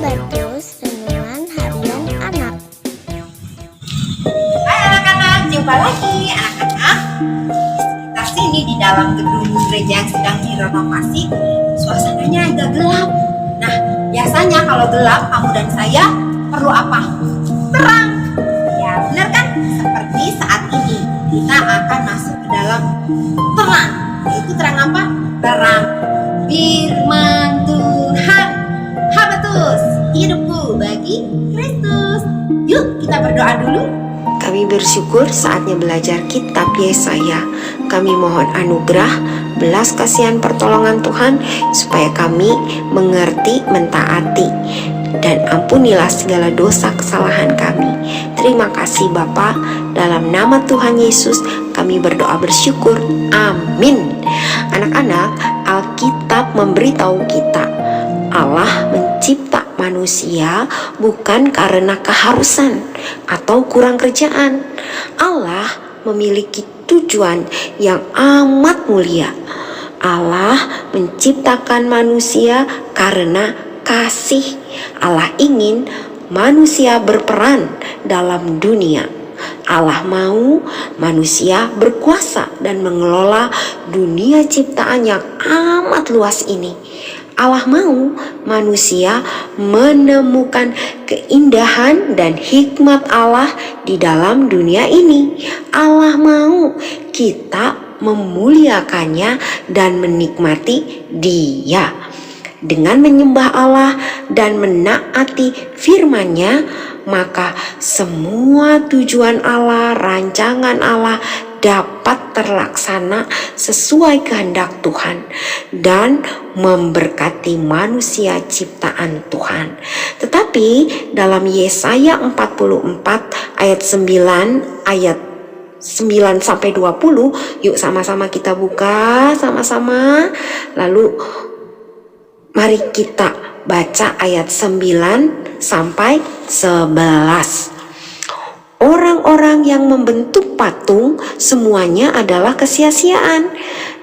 Radius Renungan Harian Anak. Hai anak-anak, jumpa lagi anak-anak. Kita sini di dalam gedung gereja yang sedang direnovasi. Suasananya agak gelap. Nah, biasanya kalau gelap kamu dan saya perlu apa? Terang. Ya, benar kan? Seperti saat ini kita akan masuk ke dalam terang. Yaitu terang apa? Terang firman Tuhan. Habatus, hidupku bagi Kristus. Yuk kita berdoa dulu. Kami bersyukur saatnya belajar kitab Yesaya. Kami mohon anugerah, belas kasihan pertolongan Tuhan, supaya kami mengerti, mentaati, dan ampunilah segala dosa kesalahan kami. Terima kasih Bapa, dalam nama Tuhan Yesus kami berdoa bersyukur. Amin. Anak-anak, Alkitab memberitahu kita, Allah mencipta manusia bukan karena keharusan atau kurang kerjaan. Allah memiliki tujuan yang amat mulia. Allah menciptakan manusia karena kasih. Allah ingin manusia berperan dalam dunia. Allah mau manusia berkuasa dan mengelola dunia ciptaan yang amat luas ini. Allah mau manusia menemukan keindahan dan hikmat Allah di dalam dunia ini. Allah mau kita memuliakannya dan menikmati Dia. Dengan menyembah Allah dan menaati firman-Nya, maka semua tujuan Allah, rancangan Allah dapat terlaksana sesuai kehendak Tuhan dan memberkati manusia ciptaan Tuhan. Tetapi dalam Yesaya 44 ayat 9 sampai 20, yuk sama-sama kita buka sama-sama. Lalu mari kita baca ayat 9 sampai 11. Orang-orang yang membentuk patung semuanya adalah kesia-siaan,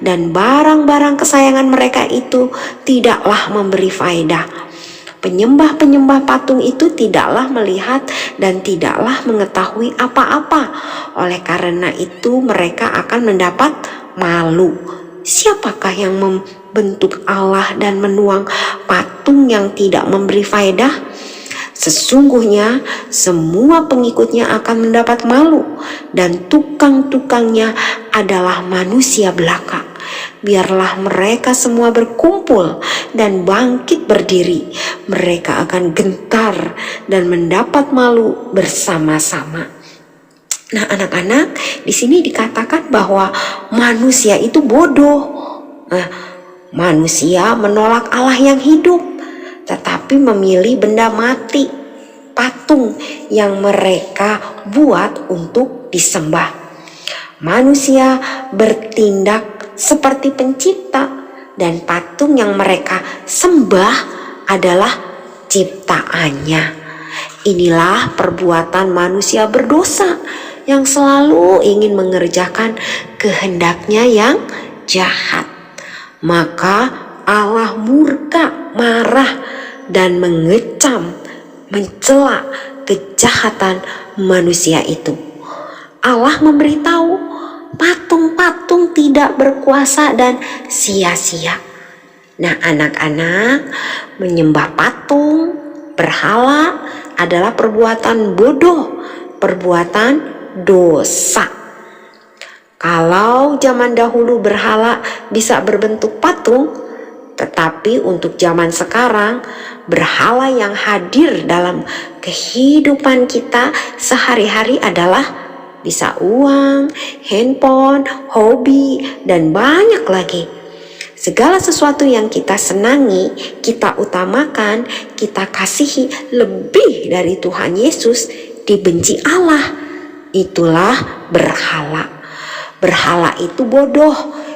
dan barang-barang kesayangan mereka itu tidaklah memberi faedah. Penyembah-penyembah patung itu tidaklah melihat dan tidaklah mengetahui apa-apa. Oleh karena itu mereka akan mendapat malu. Siapakah yang membentuk Allah dan menuang patung yang tidak memberi faedah? Sesungguhnya semua pengikutnya akan mendapat malu, dan tukang-tukangnya adalah manusia belaka. Biarlah mereka semua berkumpul dan bangkit berdiri. Mereka akan gentar dan mendapat malu bersama-sama. Nah, anak-anak, di sini dikatakan bahwa manusia itu bodoh. Manusia menolak Allah yang hidup, tetapi memilih benda mati, patung yang mereka buat untuk disembah. Manusia bertindak seperti pencipta, dan patung yang mereka sembah adalah ciptaannya. Inilah perbuatan manusia berdosa yang selalu ingin mengerjakan kehendaknya yang jahat. Maka Allah murka, marah, dan mengecam, mencela kejahatan manusia itu. Allah memberitahu patung-patung tidak berkuasa dan sia-sia. Nah, anak-anak, menyembah patung, berhala adalah perbuatan bodoh, perbuatan dosa. Kalau zaman dahulu berhala bisa berbentuk patung, tetapi untuk zaman sekarang, berhala yang hadir dalam kehidupan kita sehari-hari adalah bisa uang, handphone, hobi, dan banyak lagi. Segala sesuatu yang kita senangi, kita utamakan, kita kasihi lebih dari Tuhan Yesus, dibenci Allah. Itulah berhala. Berhala itu bodoh,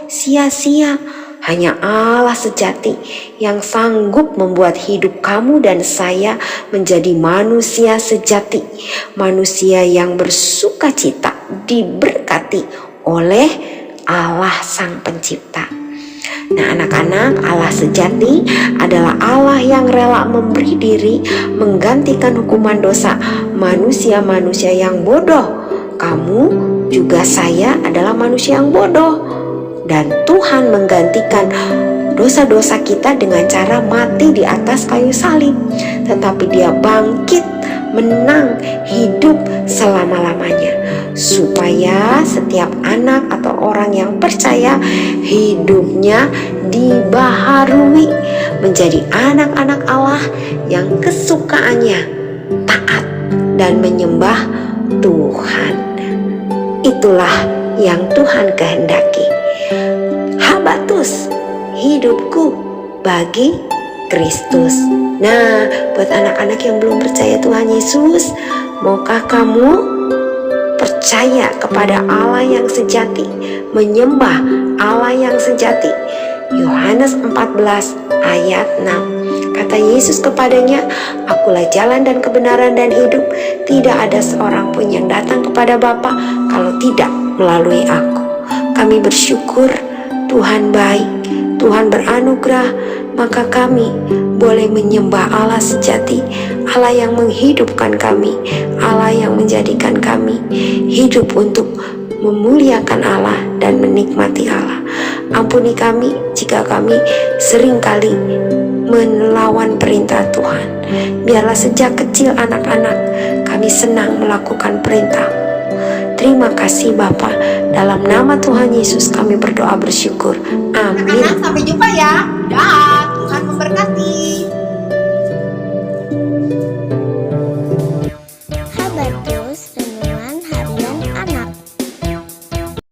sia-sia. Hanya Allah sejati yang sanggup membuat hidup kamu dan saya menjadi manusia sejati, manusia yang bersuka cita, diberkati oleh Allah Sang Pencipta. Nah anak-anak, Allah sejati adalah Allah yang rela memberi diri menggantikan hukuman dosa manusia-manusia yang bodoh. Kamu juga saya adalah manusia yang bodoh. Dan Tuhan menggantikan dosa-dosa kita dengan cara mati di atas kayu salib. Tetapi Dia bangkit, menang, hidup selama-lamanya, supaya setiap anak atau orang yang percaya hidupnya dibaharui menjadi anak-anak Allah yang kesukaannya taat dan menyembah Tuhan. Itulah yang Tuhan kehendaki. Habatus, hidupku bagi Kristus. Nah, buat anak-anak yang belum percaya Tuhan Yesus, maukah kamu percaya kepada Allah yang sejati, menyembah Allah yang sejati? Yohanes 14 ayat 6. Kata Yesus kepadanya, "Akulah jalan dan kebenaran dan hidup. Tidak ada seorang pun yang datang kepada Bapa kalau tidak melalui aku." Kami bersyukur Tuhan baik, Tuhan beranugerah, maka kami boleh menyembah Allah sejati, Allah yang menghidupkan kami, Allah yang menjadikan kami hidup untuk memuliakan Allah dan menikmati Allah. Ampuni kami jika kami seringkali melawan perintah Tuhan. Biarlah sejak kecil anak-anak kami senang melakukan perintah. Terima kasih Bapa, dalam nama Tuhan Yesus kami berdoa bersyukur. Amin. Sampai jumpa ya. Dah, Tuhan memberkati.